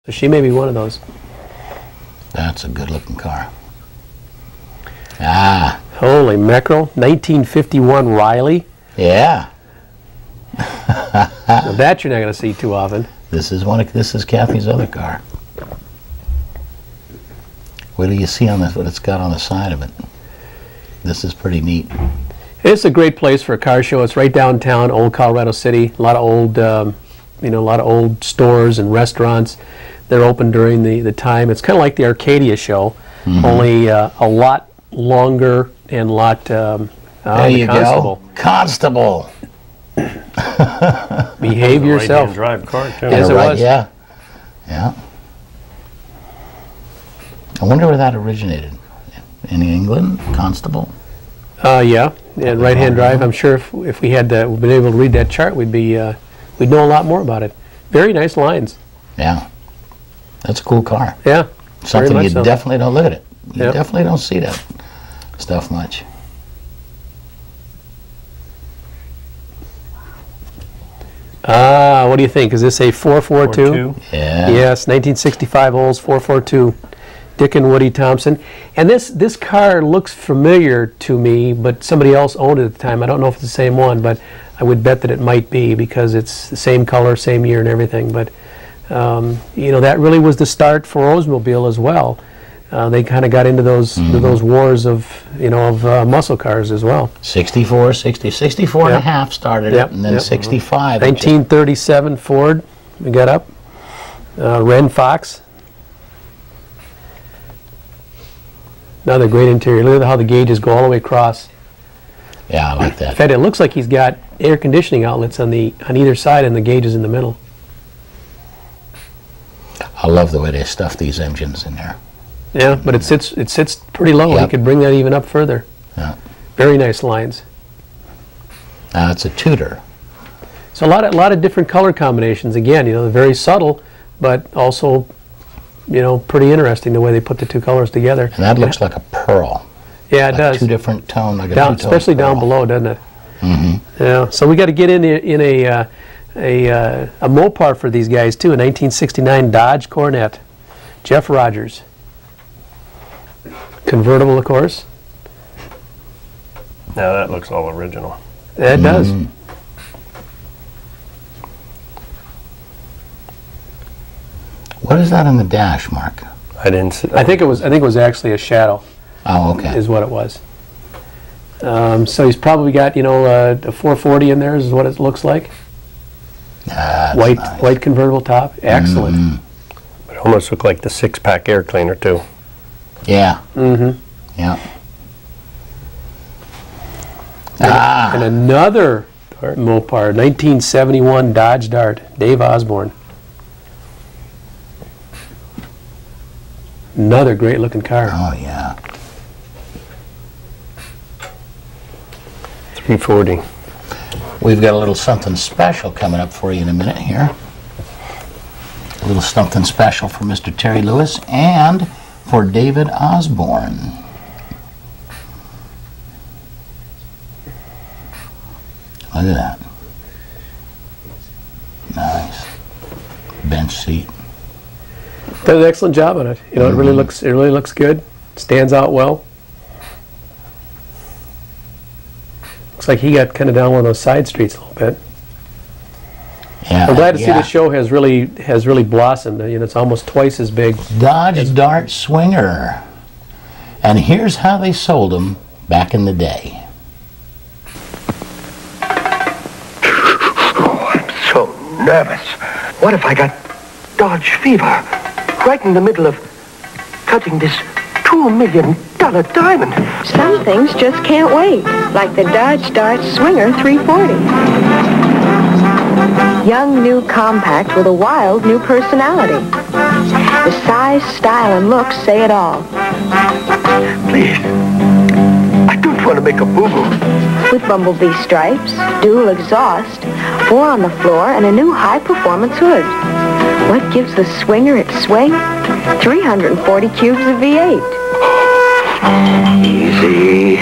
So she may be one of those. That's a good-looking car. Ah. Holy mackerel. 1951 Riley. Yeah. Now that you're not going to see too often. This is Kathy's other car. What do you see on this? What it's got on the side of it? This is pretty neat. It's a great place for a car show. It's right downtown, old Colorado City. A lot of old, a lot of old stores and restaurants. They're open during the time. It's kind of like the Arcadia show, only a lot longer and a lot. There you go, Constable. Behave yourself. Right-hand drive car too. Yes, it was. Yeah, yeah. I wonder where that originated. In England, Constable. Yeah, and right-hand drive. I'm sure if we had been able to read that chart, we'd know a lot more about it. Very nice lines. Yeah, that's a cool car. Yeah, something you definitely don't look at it. You Yep. definitely don't see that stuff much. What do you think? Is this a 442? Yeah. Yes, 1965 Olds 442. Dick and Woody Thompson. And this car looks familiar to me, but somebody else owned it at the time. I don't know if it's the same one, but I would bet that it might be because it's the same color, same year and everything. But, that really was the start for Oldsmobile as well. They kind of got into those wars of muscle cars as well. 64 and a half started it, and then 65. 1937 Ford, we got up. Ren Fox. Another great interior. Look at how the gauges go all the way across. Yeah, I like that. In fact, it looks like he's got air conditioning outlets on either side and the gauges in the middle. I love the way they stuff these engines in there. Yeah, but it sits pretty low. Yep. He could bring that even up further. Yeah. Very nice lines. It's a Tudor. So a lot of different color combinations. Again, very subtle, but also, pretty interesting the way they put the two colors together. And that looks like a pearl. Yeah, it does. Two different tone, like a down, two-tone especially pearl. down below, doesn't it? Mm-hmm. Yeah. So we got to get in a Mopar for these guys too. A 1969 Dodge Coronet, Jeff Rogers. Convertible, of course. Now that looks all original. It does. What is that on the dash, Mark? I didn't see. I think it was actually a shadow. Oh, okay. Is what it was. So he's probably got a 440 in there. Is what it looks like. White nice. White convertible top. Excellent. It almost looked like the six-pack air cleaner too. Yeah. Yeah. And another Mopar, 1971 Dodge Dart, Dave Osborne. Another great looking car. Oh, yeah. 340. We've got a little something special coming up for you in a minute here. A little something special for Mr. Terry Lewis and for David Osborne. Look at that. Nice. Bench seat. Did an excellent job on it. It really looks good. Stands out well. Looks like he got kind of down one of those side streets a little bit. Yeah. I'm glad to see the show has really blossomed. It's almost twice as big. Dodge Dart Swinger. And here's how they sold them back in the day. Oh, I'm so nervous. What if I got Dodge fever? Right in the middle of cutting this $2 million diamond. Some things just can't wait, like the Dodge Dart Swinger 340. Young, new compact with a wild new personality. The size, style, and looks say it all. Please, I don't want to make a boo-boo. With bumblebee stripes, dual exhaust, 4 on the floor, and a new high-performance hood. What gives the Swinger its swing? 340 cubes of V8. Easy.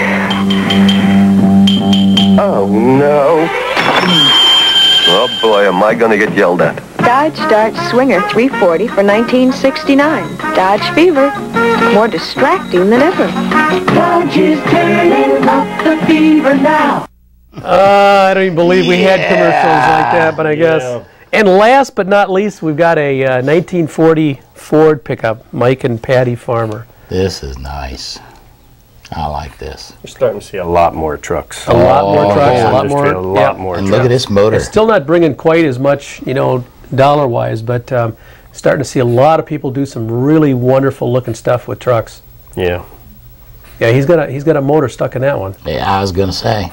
Oh, no. Oh, boy, am I going to get yelled at. Dodge Dart Swinger 340 for $1969. Dodge Fever, more distracting than ever. Dodge is turning up the fever now. I don't even believe we had commercials like that, but I guess. Yeah. And last but not least, we've got a 1940 Ford pickup, Mike and Patty Farmer. This is nice. I like this. You're starting to see a lot more trucks. A lot more trucks, yeah. a lot Industry, more. a lot more And trucks. look at this motor. It's still not bringing quite as much, dollar-wise, but starting to see a lot of people do some really wonderful-looking stuff with trucks. Yeah. Yeah, he's got a motor stuck in that one. Yeah, I was going to say.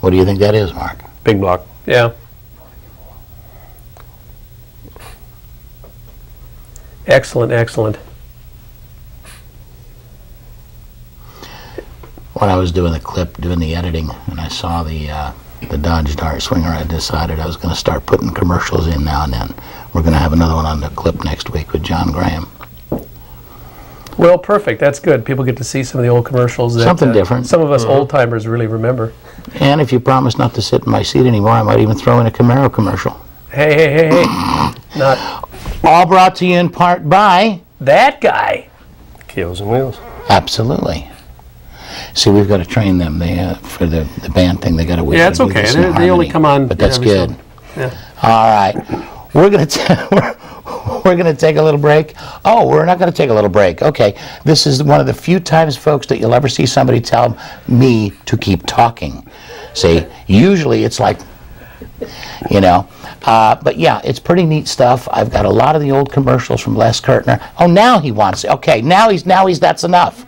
What do you think that is, Mark? Big block. Yeah. Excellent, excellent. When I was doing the clip, doing the editing, and I saw the Dodge Dart Swinger, I decided I was going to start putting commercials in now and then. We're going to have another one on the clip next week with John Graham. Well, perfect. That's good. People get to see some of the old commercials. That, Something different. Some of us old-timers really remember. And if you promise not to sit in my seat anymore, I might even throw in a Camaro commercial. Hey. Not All brought to you in part by... that guy. Keels and Wheels. Absolutely. See, we've got to train them. They for the band thing. They got to. Yeah, it's okay. They only come on. But that's every good. so- Yeah. All right, we're gonna take a little break. Oh, we're not gonna take a little break. Okay, this is one of the few times, folks, that you'll ever see somebody tell me to keep talking. See, usually it's like, but yeah, it's pretty neat stuff. I've got a lot of the old commercials from Les Kurtner. Oh, now he wants it. Okay, now he's that's enough.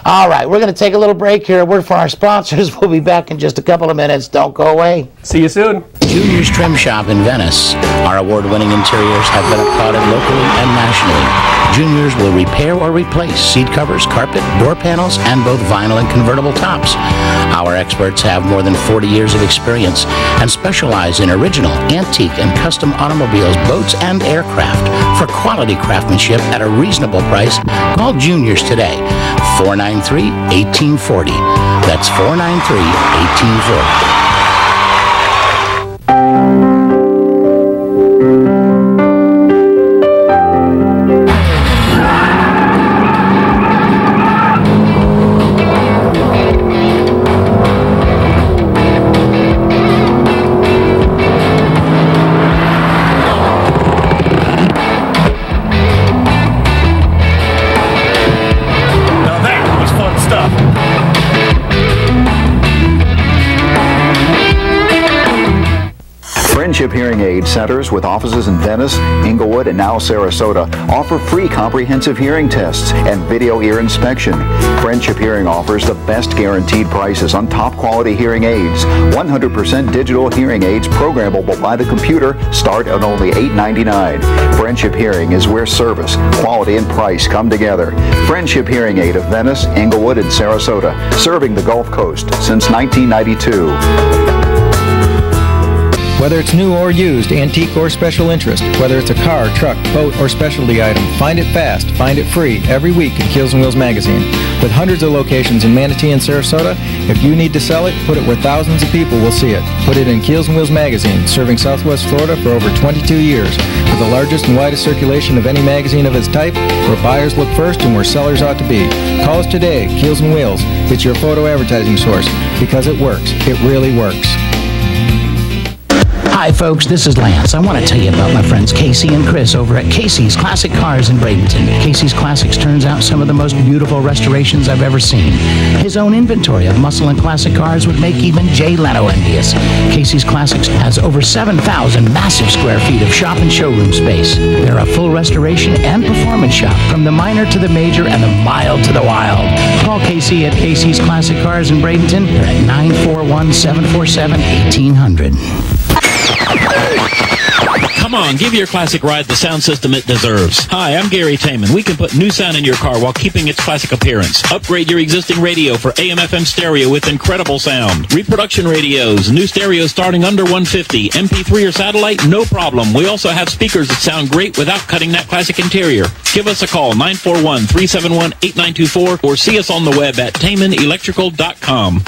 All right, we're going to take a little break here. A word from our sponsors. We'll be back in just a couple of minutes. Don't go away. See you soon. Junior's Trim Shop in Venice. Our award-winning interiors have been applauded locally and nationally. Junior's will repair or replace seat covers, carpet, door panels, and both vinyl and convertible tops. Our experts have more than 40 years of experience and specialize in original, antique, and custom automobiles, boats, and aircraft. For quality craftsmanship at a reasonable price, call Junior's today. 493-1840. That's 493-1840. Now that was fun stuff. Friendship Hearing Aid Centers with offices in Venice, Inglewood, and now Sarasota offer free comprehensive hearing tests and video ear inspection. Friendship Hearing offers the best guaranteed prices on top quality hearing aids. 100% digital hearing aids programmable by the computer start at only $8.99. Friendship Hearing is where service, quality, and price come together. Friendship Hearing Aid of Venice, Inglewood, and Sarasota, serving the Gulf Coast since 1992. Whether it's new or used, antique or special interest, whether it's a car, truck, boat, or specialty item, find it fast, find it free, every week in Keels and Wheels magazine. With hundreds of locations in Manatee and Sarasota, if you need to sell it, put it where thousands of people will see it. Put it in Keels and Wheels magazine, serving Southwest Florida for over 22 years, with the largest and widest circulation of any magazine of its type, where buyers look first and where sellers ought to be. Call us today, Keels and Wheels. It's your photo advertising source, because it works. It really works. Hi folks, this is Lance. I want to tell you about my friends Casey and Chris over at Casey's Classic Cars in Bradenton. Casey's Classics turns out some of the most beautiful restorations I've ever seen. His own inventory of muscle and classic cars would make even Jay Leno envious. Casey's Classics has over 7,000 massive square feet of shop and showroom space. They're a full restoration and performance shop, from the minor to the major and the mild to the wild. Call Casey at Casey's Classic Cars in Bradenton. They're at 941-747-1800. Come on, give your classic ride the sound system it deserves. Hi, I'm Gary Taman. We can put new sound in your car while keeping its classic appearance. Upgrade your existing radio for AM/FM stereo with incredible sound. Reproduction radios, new stereo starting under $150. MP3 or satellite, no problem. We also have speakers that sound great without cutting that classic interior. Give us a call, 941-371-8924, or see us on the web at TamanElectrical.com.